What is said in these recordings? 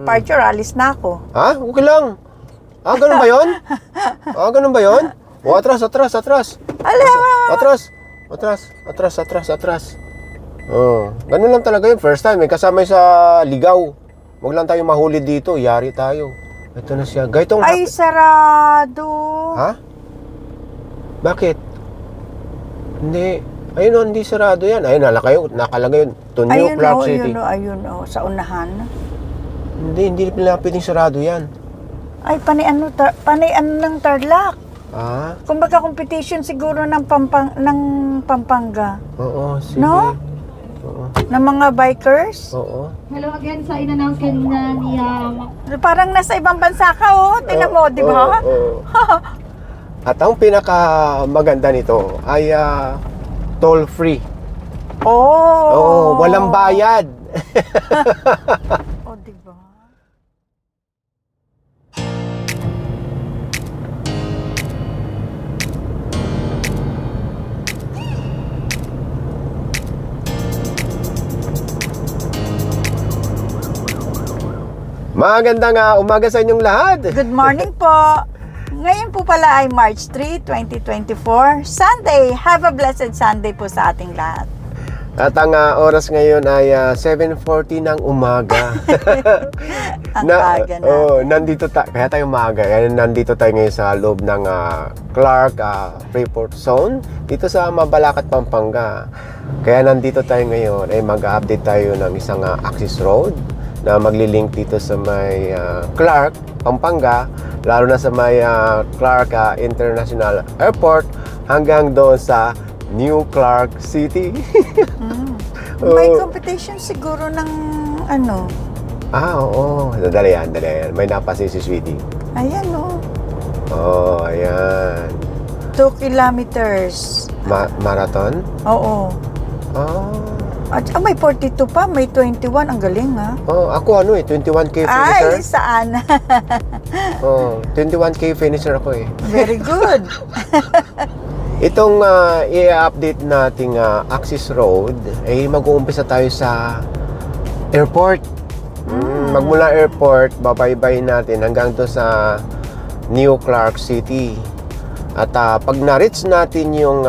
Departure, alis na ako. Ha? Okay lang. Ah, ganun ba yun? Ah, ganun ba yun? O, atras. Atras. Oh, ganun lang talaga yun. First time, may kasama sa ligaw. Huwag lang tayo mahuli dito. Yari tayo. Ito na siya. Ay, sarado. Ha? Bakit? Hindi. Ayun o, hindi sarado yan. Ayun, nakalagay yun. To New Clark City. Ayun o, sa unahan. Hindi pala pwedeng sarado yan. Ay, panay ng Tarlac. Ah? Kumbaga competition siguro ng Pampanga. Oo, sige. No? Oo. Ng mga bikers. Oo. Hello again sa in-announce kanina ni Parang nasa ibang bansa ka, oh. Tingnan mo, di ba? Oo. At ang pinaka-maganda nito ay toll-free. Oo, walang bayad. Oh, di ba? Magandang umaga sa inyong lahat. Good morning po. Ngayon po pala ay March 3, 2024. Sunday. Have a blessed Sunday po sa ating lahat. At ang oras ngayon ay 7:40 ng umaga. Ang aga na. Kaya tayo umaga. Nandito tayo ngayon sa loob ng Clark Freeport Zone dito sa Mabalacat, Pampanga. Kaya nandito tayo ngayon ay mag-update tayo ng isang access road na maglilink dito sa may Clark, Pampanga, lalo na sa may Clark International Airport hanggang doon sa New Clark City. May competition siguro ng ano? Oo. Dali yan. May napasi si Sweetie. Ayan, oh. Oh, ayan. 2 kilometers. Marathon? Oo. Oh. At may 42 pa, may 21. Ang galing, ha? Oh, ako 21K finisher. Ay, saan? 21K finisher ako eh. Very good. Itong i-update nating access road ay mag-uumpisa tayo sa airport. Magmula airport, babaybayin natin hanggang to sa New Clark City. At pag na-reach natin yung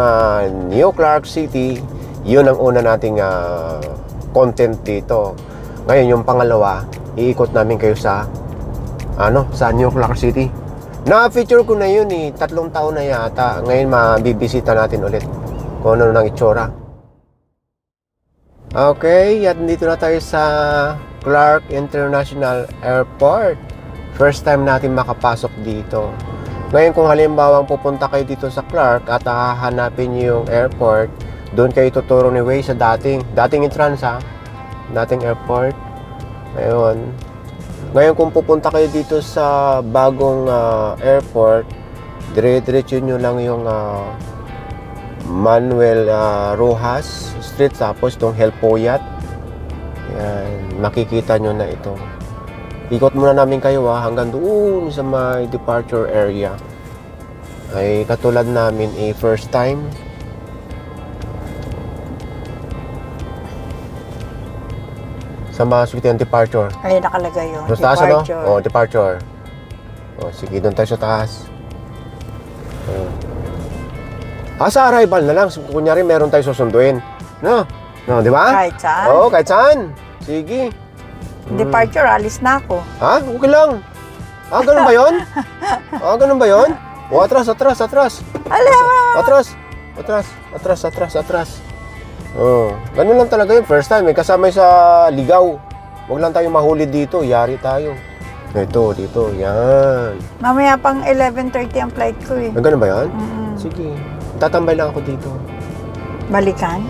New Clark City, yun ang una nating content dito. Ngayon yung pangalawa, iikot namin kayo sa New Clark City. Na-feature ko na yun 3 taon na yata. Ngayon mabibisita natin ulit kung ano nang itsura. Okay, at dito na tayo sa Clark International Airport. First time natin makapasok dito. Ngayon kung halimbawa pupunta kayo dito sa Clark at hahanapin nyo yung airport, doon kayo tuturo ni Way sa dating entrance dating airport. Ngayon kung pupunta kayo dito sa bagong airport, dire-diretso nyo lang yung Manuel Rojas Street, tapos itong Helpoyat. Yan, makikita nyo na ito. Ikot muna namin kayo hanggang doon sa may departure area. Ay katulad namin first time. Sa mga suite yung departure. Ay, nakalagay yun. Doon sa taas, ano? Departure. Sige, doon tayo sa taas. Sa arrival na lang. Kunyari, meron tayo susunduin. No, di ba? Kahit saan? Oo, kahit saan. Sige. Departure, alis na ako. Ha? Okay lang. Ganun ba yun? Ganun ba yun? Atras. Atras. Ganun lang talaga yun. First time, may kasama sa ligaw. Huwag lang tayo mahuli dito. Yari tayo. Dito. Yan. Mamaya pang 11:30 ang flight ko eh. Ganun ba yan? Sige. Tatambay lang ako dito. Balikan?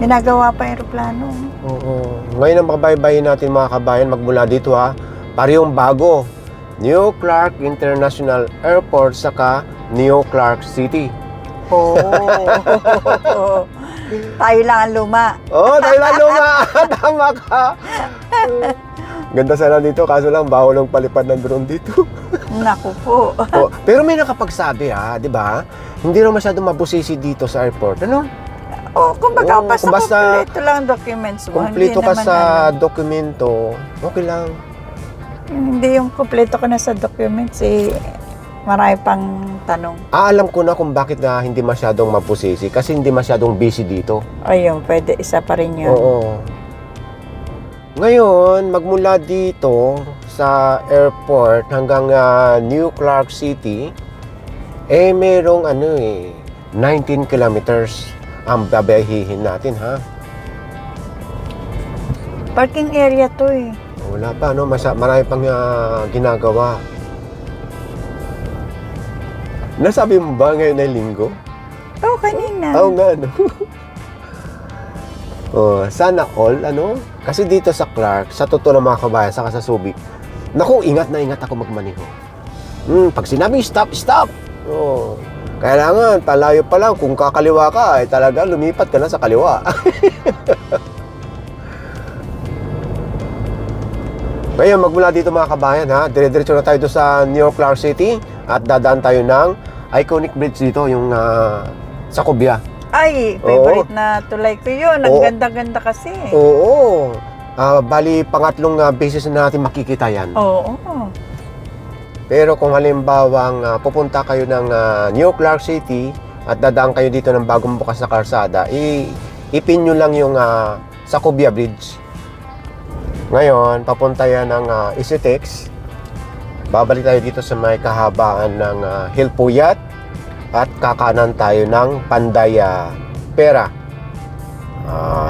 Ginagawa pa aeroplano. Oo. Ngayon ang makabaybayin natin mga kabayan, magmula dito parehong bago. New Clark International Airport saka New Clark City. Tayo lang ang luma. Tayo lang luma. Tama ka. Ganda sana dito, kaso lang bawal ng palipad ng drone dito. Naku po. Pero may nakapagsabi di ba? Hindi raw masyadong mabusisi dito sa airport. Ano? kumbaga, Oo, basta kung basta kompleto lang ang documents mo. Kumpleto Hindi ka naman sa ano. dokumento, okay lang. Hindi yung kumpleto ka na sa documents, marami pang tanong. Alam ko na kung bakit na hindi masyadong mapusisi kasi hindi masyadong busy dito. Ayun, pwede, isa pa rin yun. Oo. Ngayon, magmula dito sa airport hanggang New Clark City, merong 19 kilometers ang babahihin natin, ha? Parking area to Wala pa, no? Marami pang ginagawa. Nasabi mo ba ngayon ay linggo? Kanina. Oo nga, no? Sana all, Kasi dito sa Clark, sa totoo ng mga kabayan, saka sa Subic, naku, ingat na ingat ako magmaniho. Pag sinabing stop, stop! Kailangan, palayo pa lang, kung kakaliwa ka, talaga lumipat ka na sa kaliwa. Ngayon, magmula dito mga kabayan, ha, dire-diretso na tayo doon sa New Clark City at dadaan tayo ng iconic bridge dito, yung sa Cubia. Ay, favorite na tulay ko yun. Ang ganda-ganda kasi. Oo. Bali, pangatlong beses na natin makikita yan. Oo. Pero kung halimbawang pupunta kayo ng New Clark City at dadaan kayo dito ng bagong bukas na karsada, ipin nyo lang yung sa Cubia Bridge. Ngayon, papunta yan ng Isitex. Babalik tayo dito sa may kahabaan ng Hilpuyat at kakanan tayo ng Pandaya Pera.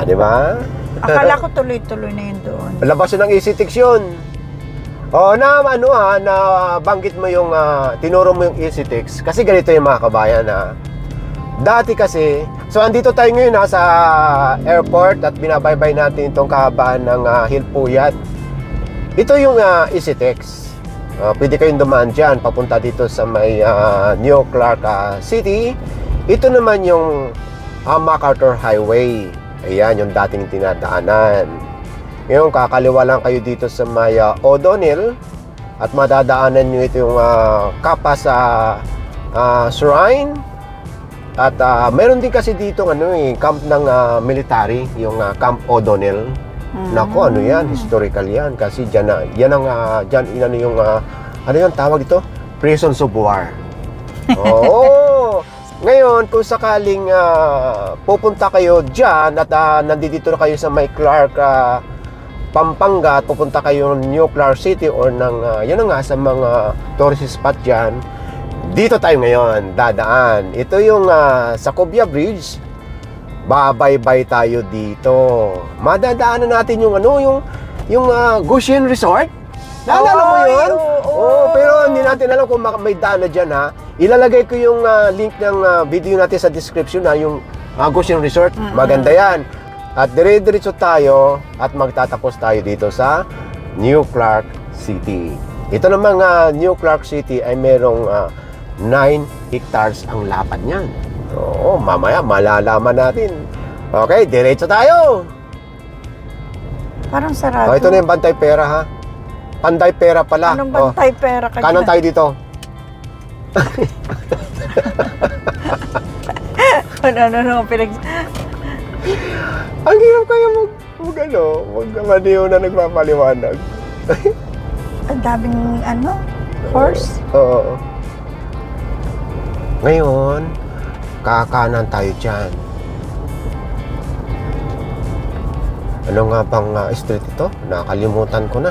Di ba? Akala ko tuloy-tuloy na yun doon. Labas yun ng Isitex yun. Na banggit mo yung tinuro mo yung Isitex kasi ganito yung mga kabayan dati kasi, so andito tayo ngayon sa airport at binabaybay natin itong kahabaan ng Hilpuyat. Ito yung Isitex. Pwede kayong dumaan dyan papunta dito sa may New Clark City. Ito naman yung MacArthur Highway. Ayan yung dating tinadaanan. Ngayon kakaliwa lang kayo dito sa may O'Donnell at madadaanan nyo ito yung Kapas Shrine. At meron din kasi dito camp ng military, yung Camp O'Donnell. Nako, yan, historical yan kasi diyan yung tawag dito? Prisons of War. Oo. Ngayon, kung sakaling pupunta kayo diyan at nandito na kayo sa may Clark Pampanga at pupunta kayo ng New Clark City or ng sa mga tourist spot diyan, dito tayo ngayon dadaan. Ito yung sa Cubia Bridge. Babaybay tayo dito. Madadaanan natin yung Goshen Resort. Naalala mo yun? Pero hindi natin alam kung may daan na dyan, ha. Ilalagay ko yung link ng video natin sa description, yung Goshen Resort. Maganda yan. At dire-diretso tayo at magtatapos tayo dito sa New Clark City. Ito namang New Clark City ay merong 9 hectares ang lapad niyan. Oo, mamaya malalaman natin. Okay, diretso tayo. Parang sarado. Ito na yung Bantay Pera, ha. Panday Pera pala. Anong Bantay Pera ka kanan tayo dito. Ano, Ang hirap kaya magmaniho na nagpapaliwanag. Ang daming horse. Oo. Ngayon, kakanan tayo dyan. Ano nga bang street ito? Nakalimutan ko na.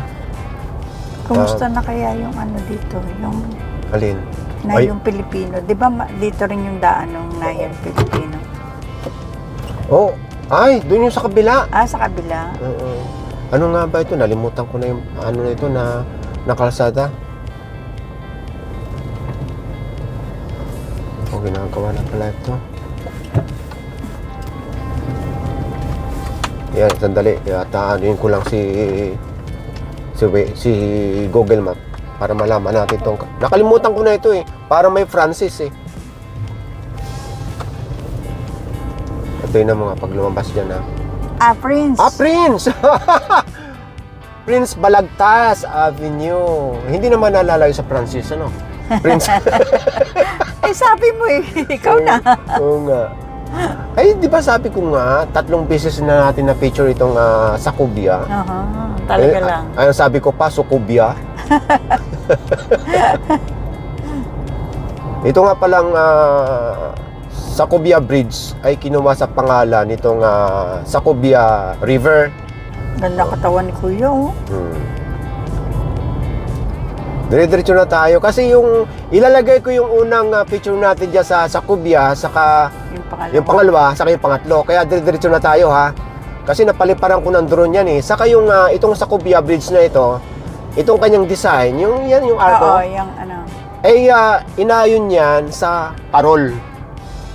Kumusta na kaya yung dito? Yung Alin? Nayong Pilipino. Di ba dito rin yung daan ng Nayong Pilipino? Doon yung sa kabila. Sa kabila. Ano nga ba ito? Nalimutan ko na yung na ito na kalsada. Ginagawa na pala ito. Yan, sandali. Anuin ko lang si Google Map para malaman natin itong... Nakalimutan ko na ito Para may Francis Ito yun ang mga pag lumabas dyan Prince. Prince! Prince Balagtas Avenue. Hindi naman nalalayo sa Francis, Prince. Sabi mo ikaw na. Oo nga. Ay, di ba sabi ko nga, 3 beses na natin na-feature itong Sacubia. Talaga lang. Ay, sabi ko pa, Sacubia. Ito nga palang Sacubia Bridge ay kinuha sa pangalan nitong Sacubia River. Ganda katawan ni Kuya, oh. Dire-diretso na tayo kasi yung ilalagay ko yung unang picture natin dyan sa Sacubia, saka yung pangalawa, saka yung pangatlo. Kaya dire-diretso na tayo, ha. Kasi napaliparan ko ng drone yan, eh. Saka yung itong Sacubia Bridge na ito, itong kanyang design, yung arco. Oo, yung ano. Ay inayon yan sa parol.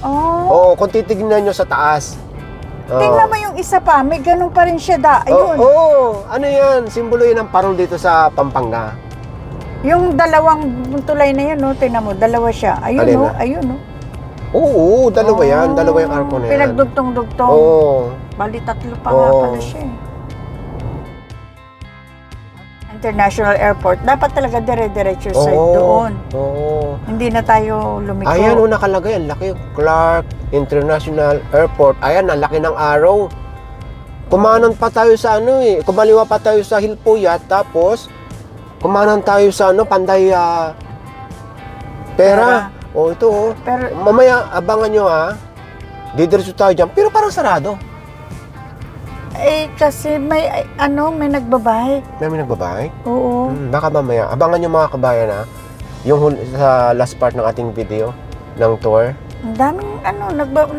Oh. Oo, kung titignan nyo sa taas. Tingnan mo yung isa pa, may ganun pa rin siya ayun. Oo, ano yan, simbolo yun ng parol dito sa Pampanga. Yung dalawang tulay na yun, no? Tingnan mo, dalawa siya. Ayun, Alin no? na? Ayun, no? Oo, dalawa yan. Dalawa yung arco na yan. Pinagdugtong-dugtong. Oo. Bali, 3 pa nga pala siya, eh. International Airport. Dapat talaga dire-diretso side doon. Oo. Hindi na tayo lumiko. Ayan, nakalagay. Ang laki. Clark International Airport. Ayan, ang laki ng araw. Kumanan pa tayo sa kumaliwa pa tayo sa Hilpuyat. Tapos, kumanan tayo sa Panday Pera. Ito. Pero, mamaya, abangan nyo, didiretso tayo dyan. Pero parang sarado. kasi may nagbabahay. May nagbabahay? Oo. Baka mamaya. Abangan nyo mga kabayan, yung sa last part ng ating video ng tour. Ang daming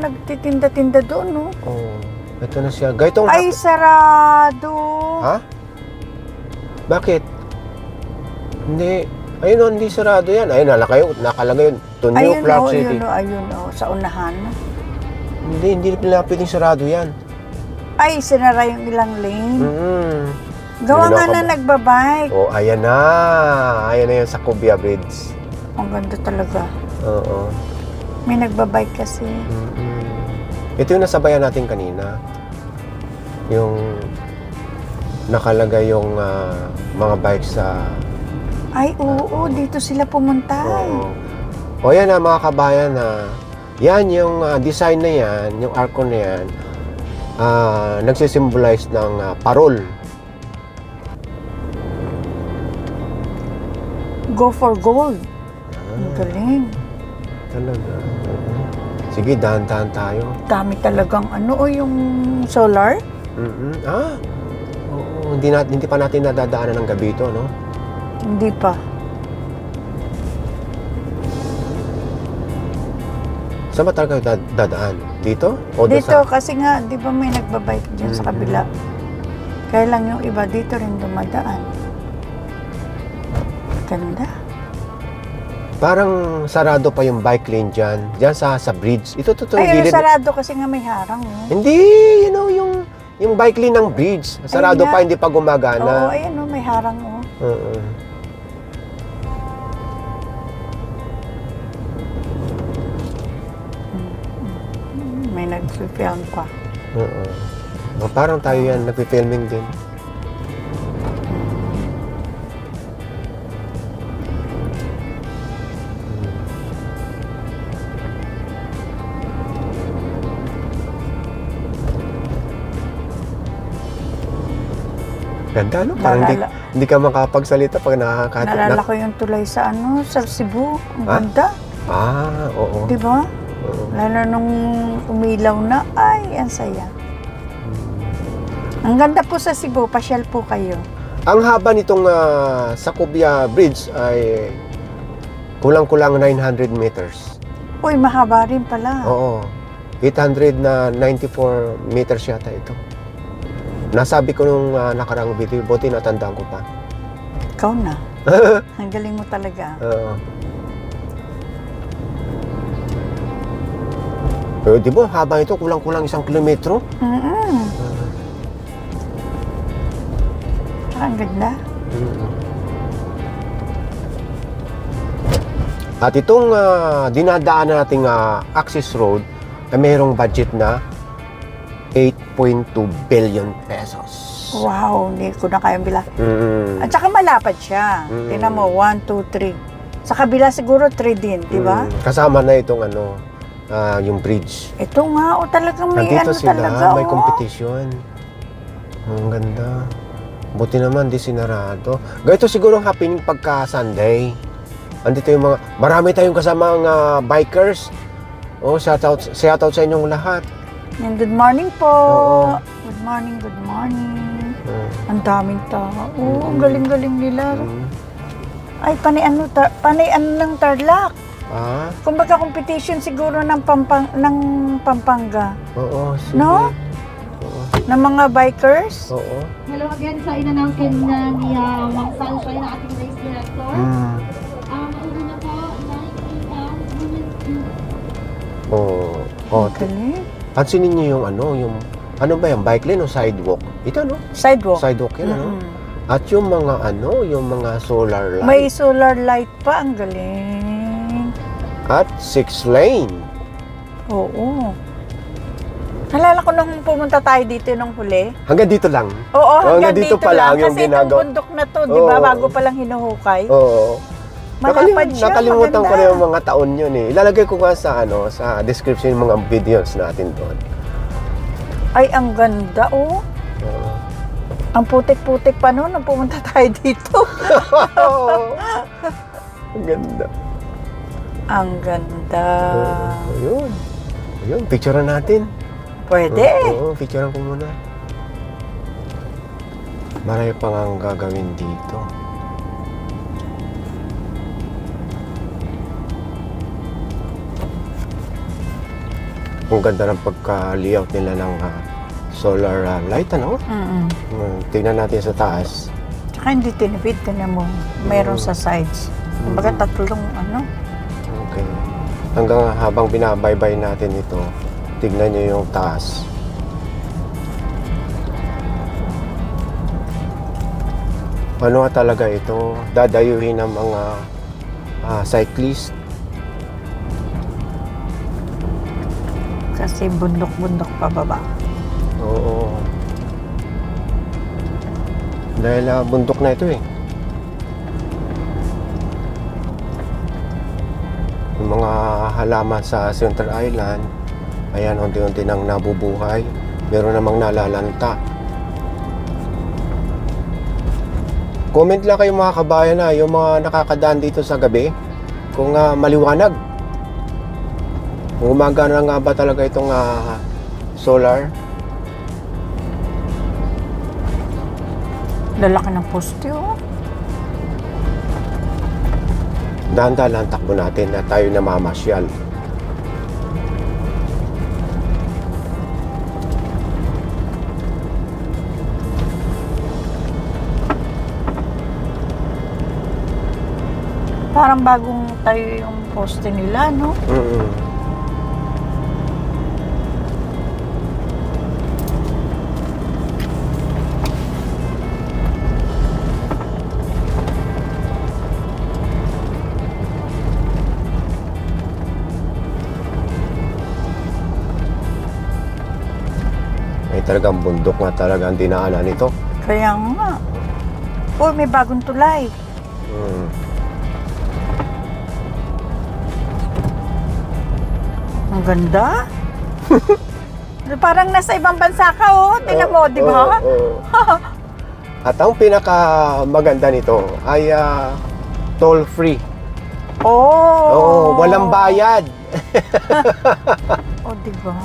nagtitinda-tinda doon, no? Oo. Ito na siya. Gaytong Ay, sarado. Ha? Bakit? Hindi. Ayun, hindi sarado yan. Ayun, nakalagay yun. Tunyo, Clark City. Ayun, sa unahan. Hindi pala pwedeng sarado yan. Ay, sinara yung ilang lane. Gawa Hindi nga na nagbabike. Oh, ayan na. Ayan na yung Sacubia Bridge. Ang ganda talaga. Oo. May nagbabike kasi. Ito yung nasabayan natin kanina. Yung nakalagay yung mga bikes sa... Ay, oo. Dito sila pumunta. Oo. O yan mga kabayan yan yung design na yan, yung arco na yan, nagsisimbolize ng parol. Go for gold. Ang galing. Talaga. Sige, dahan-dahan tayo. Dami talagang yung solar. Oo, hindi pa natin nadadaanan ng gabi ito, no? Hindi pa. Saan ba talaga dadaan? Dito? O Dito, kasi nga, di ba may nagbabike dyan sa kabila. Kaya lang yung iba dito rin dumadaan. Ganda. Parang sarado pa yung bike lane dyan. Dyan sa bridge. Ito Ay, gilid. sarado kasi nga may harang. Hindi, yung bike lane ng bridge. Sarado pa, hindi pa gumagana. Oo, ayan may harang. Oo. May nag-film pa. Oo. Parang tayo yan, nagpi-filming din. Ganda, no? Parang hindi ka makapagsalita pag Naalala ko yung tulay sa Cebu. Ang ganda. Oo. Di ba? Lalo nung umilaw na, ay, ang saya. Ang ganda po sa Cebu, pasyal po kayo. Ang haba nitong Sacubia Bridge ay kulang-kulang 900 meters. Uy, mahaba rin pala. Oo. 894 meters yata ito. Nasabi ko nung nakaraang video, buti natandaan ko pa. Ikaw na. Ang galing mo talaga. Oo. Pero di ba, haba ito, kulang-kulang 1 kilometro? Ang ganda. At itong dinadaanan nating access road ay mayroong budget na 8.2 billion pesos. Wow, hindi ko na kayang bila. At saka malapad siya. Tingnan mo, 1, 2, 3. Sa kabila siguro 3 din, di ba? Kasama na itong yung bridge. Ito nga, talagang may Nandito ano sila, talaga. may competition. Ang ganda. Buti naman, di sinarado. Ganito siguro ang happening pagka Sunday. Andito yung mga, marami tayong kasamang bikers. Shoutout sa inyong lahat. And good morning po. Oo. Good morning, good morning. Ang daming tao. Ang galing-galing nila. Ay, panay ano ng Tarlac. Kumbaga competition siguro ng Pampanga. Oo, sige. No? Oo. Ng mga bikers. Oo. Hello again sa in-announce kanina ni Mang Sunshine na ating race director. Mauna po, 9 a.m. Oo. Galing. Pansinin niyo yung ano ba yung bike lane o sidewalk? Ito, no? Sidewalk. Sidewalk yan, ano? At yung mga solar light. May solar light pa. Ang galing. At 6 lane. Oo. Nalala ko nung pumunta tayo dito nung huli. Hanggang dito lang. Oo, hanggang dito pa lang. yung Kasi itong ginagawa. bundok na to, di ba? Oo. Bago pa lang hinuhukay. Oo. Malapad siya, Nakalimutan ko maganda. na yung mga taon yun eh. Ilalagay ko nga sa description yung mga videos natin doon. Ay, ang ganda, oh. Oo. Ang putik-putik pa noon nung pumunta tayo dito. Ang ganda. Ang ganda. Ayun. Ayun, picturean natin. Pwede. Oo, picturean ko muna. Marami pang ang gagawin dito. Ang ganda ng pagka-layout nila ng solar light, ano? Tingnan natin sa taas. Tsaka hindi tinipid, tinan mo. Meron sa sides. Kumbaga tatlong Okay. Hanggang habang binabaybay natin ito, tignan nyo yung taas. Ano nga talaga ito? Dadayuhin ng mga cyclist. Kasi bundok-bundok pababa. Oo. Dahil bundok na ito eh. Yung mga halaman sa Center Island, ayan, unti-unti nang nabubuhay. Meron namang nalalanta. Comment lang kayo mga kabayan yung mga nakakadaan dito sa gabi kung maliwanag. Gumagana nga ba talaga itong solar? Lalaki ng poste, oh. Dahan-dahan lang takbo natin na tayo namamasyal. Parang bagong tayo yung poste nila, no? Ay talagang bundok nga talaga ang dinaanan nito. Kaya nga. Oh, may bagong tulay. Ang ganda. Parang nasa ibang bansa ka, oh. Tingnan mo, di ba? At ang pinaka maganda nito ay toll free. Oh. Walang bayad. Oh, di ba?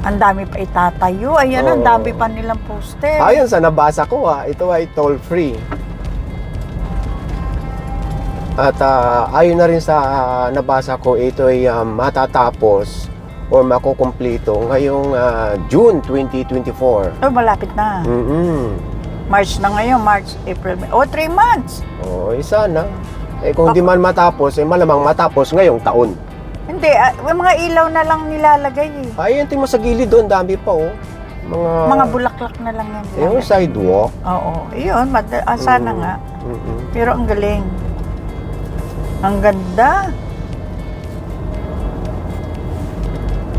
Ang dami pa itatayo. Ayan, ang dami pa nilang poster. Ayon sa nabasa ko, ito ay toll free. At ayon na rin sa nabasa ko, ito ay matatapos or makukumpleto ngayong June 2024. Oh, malapit na. March na ngayon, March, April, May. Oh, 3 months. Isa na. Kung di man matapos, malamang matapos ngayong taon. Hindi, may mga ilaw na lang nilalagay eh. Ayun, tingnan mo sa gilid doon, dami pa oh. Mga bulaklak na lang yan. Yung sidewalk. Oo, yun, sana nga. Pero ang galing. Ang ganda.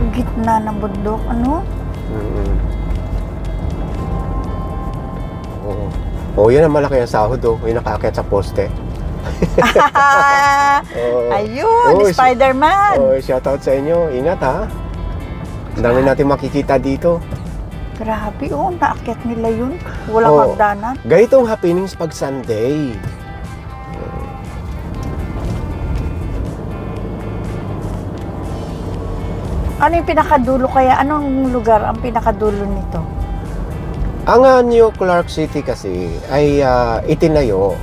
Gitna ng bundok, ano? Oo, yan ang malaki ang sahod oh. Yung nakaakyat sa poste. Oo. Ayun, Oo, Spider-Man. Oh, shoutout sa inyo. Ingat ha. Ang dami natin makikita dito. Grabe, naakyat nila yun. Walang Oo. hagdanan. Ganitong happenings pag Sunday. Ano yung pinakadulo kaya? Anong lugar ang pinakadulo nito? Ang New Clark City kasi ay itinayo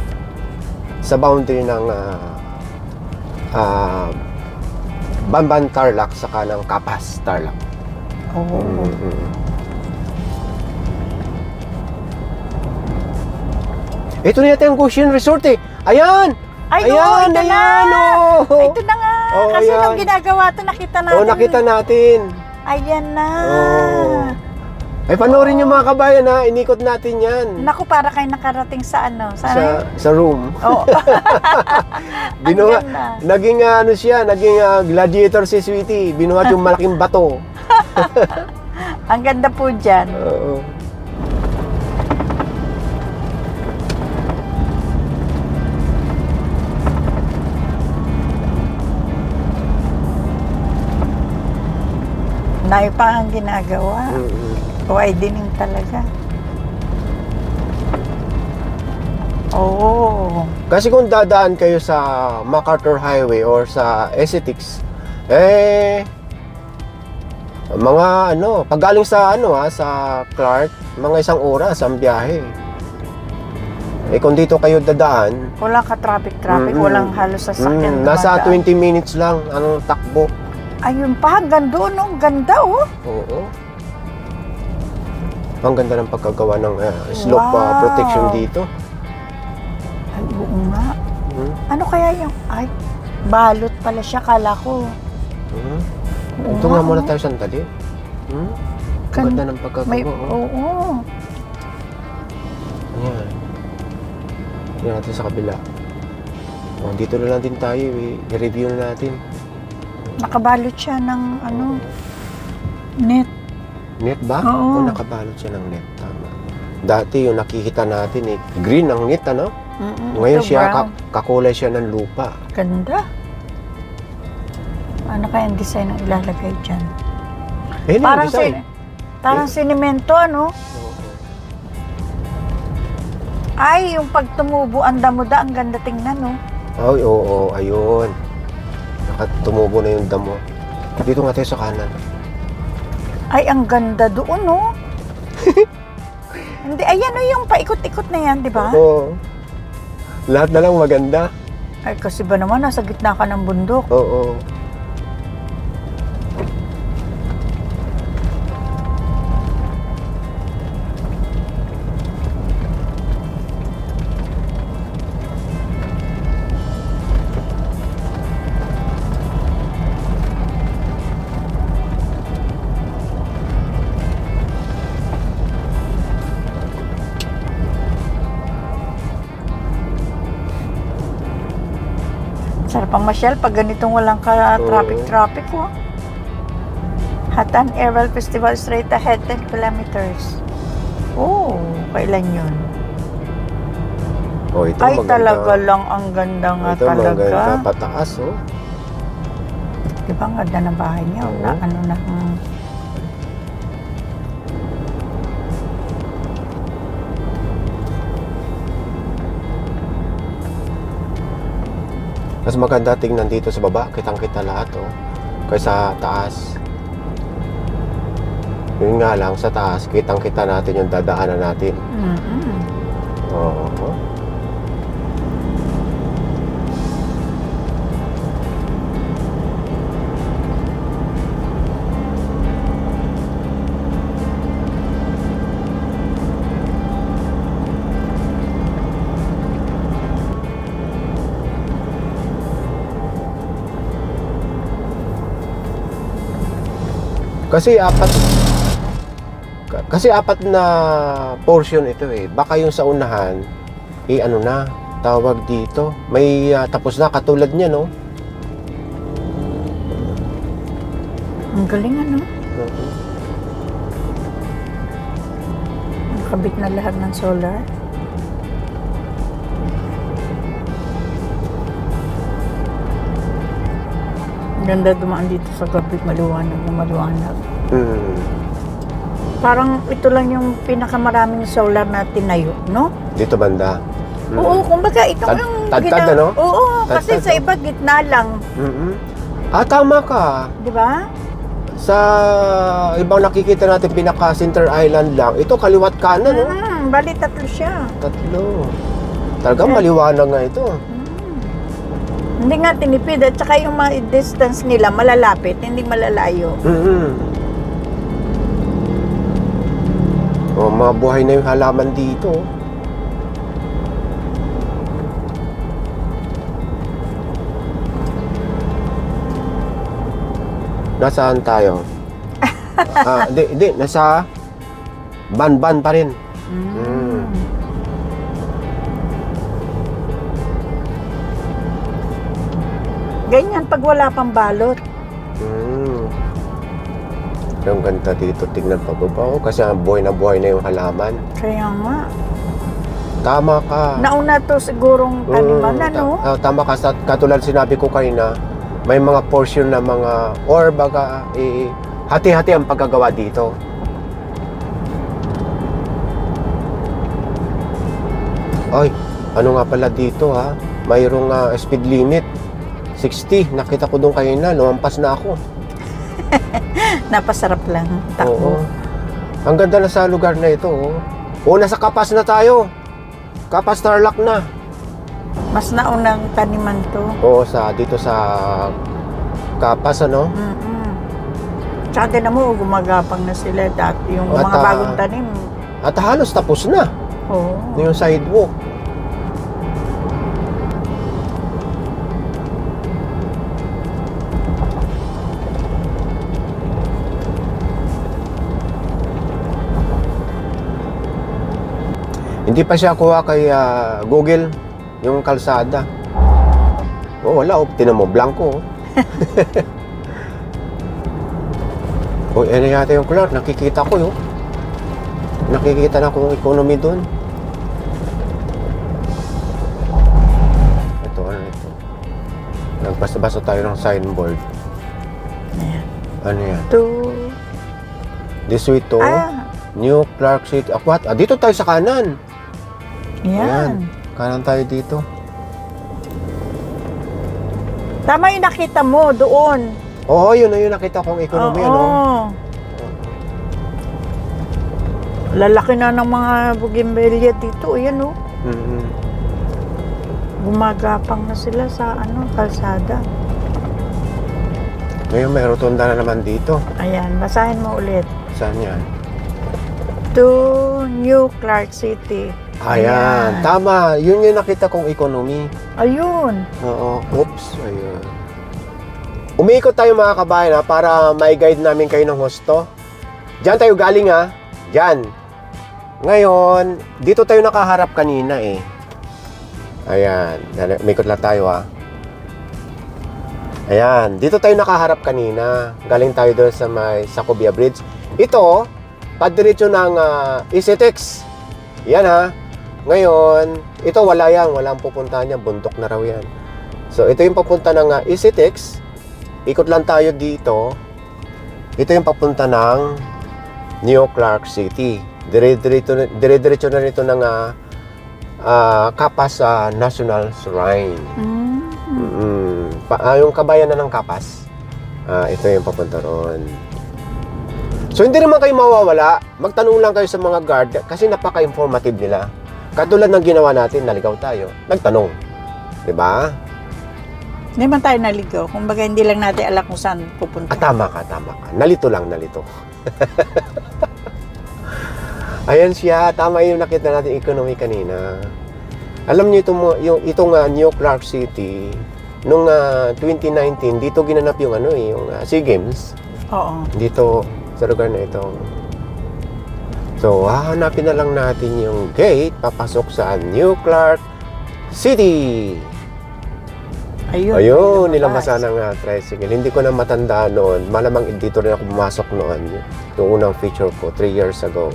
sa boundary ng Bamban Tarlac saka ng Capas Tarlac. Oo. Ito na yata ang Goshen Resort eh. Ayan! Ay, Ayan, ito na! ayan, oh. Ay, ito na nga! Oh, Kasi ayan. nung ginagawa ito, nakita natin. Oo, nakita natin. Ayan na! Oo. Ay, panoorin nyo mga kabayan ha. Inikot natin yan. Naku, para kayo nakarating sa ano? Sa room. Oo. Binuha, Ang ganda. naging ano siya, naging gladiator si Sweetie. Binuhat yung malaking bato. Ang ganda po dyan. Oo. Nayo pa ang ginagawa. Widening talaga. Oo. Kasi kung dadaan kayo sa MacArthur Highway or sa Essex, mga ano, pag galing sa sa Clark, mga 1 oras ang biyahe. Kung dito kayo dadaan, Walang ka-traffic, walang halos sasakyan. nasa dumadaan. 20 minutes lang ang takbo. Ayun pa, hanggang doon, ang ganda Oo. Ang ganda ng pagkagawa ng slope Wow. protection dito. Ay, oo nga. Hmm. Ano kaya yung, ay, balot pala siya, kala ko. Hmm. Oo Ito nga, nga muna oh. tayo sandali. Ang ganda ng pagkagawa. May, oh. oo. Ayan. Tingnan natin sa kabila. Dito na lang din tayo. I-review na natin. Nakabalot siya ng, net. Net ba? Oo. O nakabalot siya ng net. Tama. Dati yung nakikita natin green ang net, ano? Ngayon Ito, siya, brown. kakulay siya ng lupa. Ganda. Ano kaya ang design ang ilalagay dyan? Ayun Parang, yung design. parang sinimento, ano? Oo. Ay, yung pag tumubo ang damuda, ang ganda tingnan, no? Ay, oo, ayun. Tumubo na yung damo. Dito nga tayo sa kanan. Ay, ang ganda doon, no? Hindi, ayan, no, yung paikot-ikot na yan, di ba? Oo. Lahat na lang maganda. Ay, kasi ba naman, nasa gitna ka ng bundok. Oo. Sarap ang masyal pag ganitong walang ka-traffic, oh. Hatan Airwell Festival straight ahead 10 kilometers. Oh, kailan yun? Oh, ito Ay, maganda. talaga lang, ang ganda nga Ito talaga. maganda. Pataas, oh. Di ba ang ganda ng bahay niya? Oo. Na, ano na, Mas maganda tingnan dito sa baba. Kitang-kita lahat, oh. Kaysa taas. Yun nga lang, sa taas, kitang-kita natin yung dadaanan natin. Oo. Kasi apat na portion ito eh. Baka yung sa unahan, ano na, tawag dito. May tapos na katulad niya, no? ang galing, ano? Nakabit na lahat ng solar. Ganda dumaan dito sa gabi, maliwanag na maliwanag. Mm. Parang ito lang yung pinakamaraming solar na tinayo, no? Dito banda. Oo, kumbaga ito yung Tad-tad, ano? Oo, kasi Tad-tad, sa iba gitna lang, Tama ka. 'di ba? Sa ibang nakikita natin pinaka-center island lang. Ito kaliwat kanan, no? Bali tatlo siya. Tatlo. Talagang maliwanag nga ito. Hindi nga tinipid at saka yung mga distance nila malalapit, hindi malalayo. Oh, mga buhay na yung halaman dito. Nasaan tayo? Hindi, nasa Banban pa rin. Ganyan pag wala pang balot. Yung ganda dito, tignan pa baba. Kasi buhay na yung halaman. Kaya nga. Tama ka. Nauna to sigurong taniman, ano? Tama ka. Katulad sinabi ko kanina, may mga portion na mga, or baga, hati-hati ang paggagawa dito. Ay, ano nga pala dito ha? Mayroong speed limit. 60. Nakita ko doon kanina, lumampas na ako. Napasarap lang. Takbo. Oo. Ang ganda na sa lugar na ito. Nasa Kapas na tayo. Kapas Tarlac na. Mas naunang taniman to. Oo, dito sa Kapas, ano? Tsaka din mo, gumagapang na sila dati. Yung mga bagong tanim. At halos tapos na. Oo. Yung sidewalk. Hindi pa siya kuha kay Google, yung kalsada. Wala. Tinan mo, blanco. Ano yata yung Clark? Nakikita ko yun. Nakikita na kung economy doon. Ito, ano ito? Nagbasa-basa tayo ng signboard. Ayan. Ano yan? This way to New Clark City. What? Dito tayo sa kanan. Yan. Kanan tayo dito. Tama yung nakita mo doon. Oo, yun nakita kong economy, ano? Lalaki na ng mga bougainvillea dito, yan oh. Gumagapang na sila sa kalsada. Ngayon may rotunda na naman dito. Ayan, basahin mo ulit. Saan yan? To New Clark City. Ayan, tama. Yun yung nakita kong economy. Ayun. Oo. Oops. Ayun. Umiikot tayo mga kabayan para may guide namin kayo ng husto. Diyan tayo galing Diyan. Ngayon, dito tayo nakaharap kanina Ayan. Umiikot lang tayo Ayan. Dito tayo nakaharap kanina. Galing tayo doon sa may Sacobia Bridge. Ito, padiretso ng ECTEX. Yan Ngayon, ito wala yan. Walang pupuntahan yan. Bundok na raw yan. So, ito yung papunta ng ECTEX. Ikot lang tayo dito. Ito yung papunta ng New Clark City. Dire-diretso na nito ng Kapas National Shrine. Yung kabayanan ng Kapas. Ito yung papunta ron. So, hindi naman kayo mawawala. Magtanong lang kayo sa mga guard kasi napaka-informative nila. Katulad ng ginawa natin, naligaw tayo. Nagtanong. Diba? Hindi man tayo naligaw. Kumbaga, hindi lang natin alam kung saan pupunta. Tama ka. Nalito lang. Ayan siya. Tama yung nakita natin economy kanina. Alam niyo itong New Clark City, nung 2019, dito ginanap yung yung SEA Games. Oo. Dito sa lugar na ito. So, hahanapin na lang natin yung gate papasok sa New Clark City. Ayun, nilampasan ng tricycle. Hindi ko na matandaan noon. Malamang dito rin ako pumasok noon. Yung unang feature ko, 3 years ago.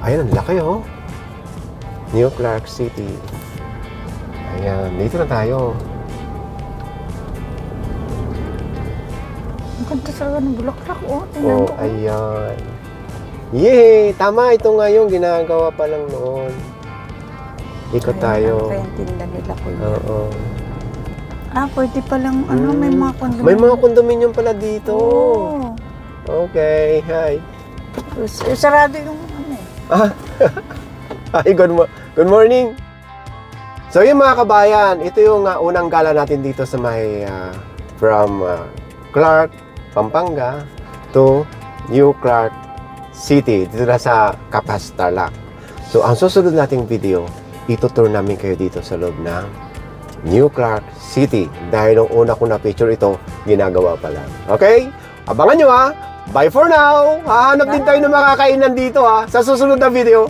Ayun, ang laki New Clark City. Ayan, dito na tayo. Ang ganda talaga ng bulaklak, oh. Tingnan Oh, mo. ayan. Yay! Tama, ito nga yung ginagawa pa lang noon. Ikot tayo. Kaya tinda nila ko yun. Oo. Pwede palang, may mga condominium. May mga condominium pala dito. Oo. Okay, hi. Sarado yung Hi, good morning. So yung mga kabayan, ito yung unang gala natin dito sa may from Clark, Pampanga to New Clark City, dito na sa Capas, Tarlac. So ang susunod nating video, itutour namin kayo dito sa loob ng New Clark City. Dahil nung una ko na picture ito, ginagawa pa lang. Okay? Abangan nyo ha! Bye for now! Hahanap din tayo ng makakainan dito ha, sa susunod na video.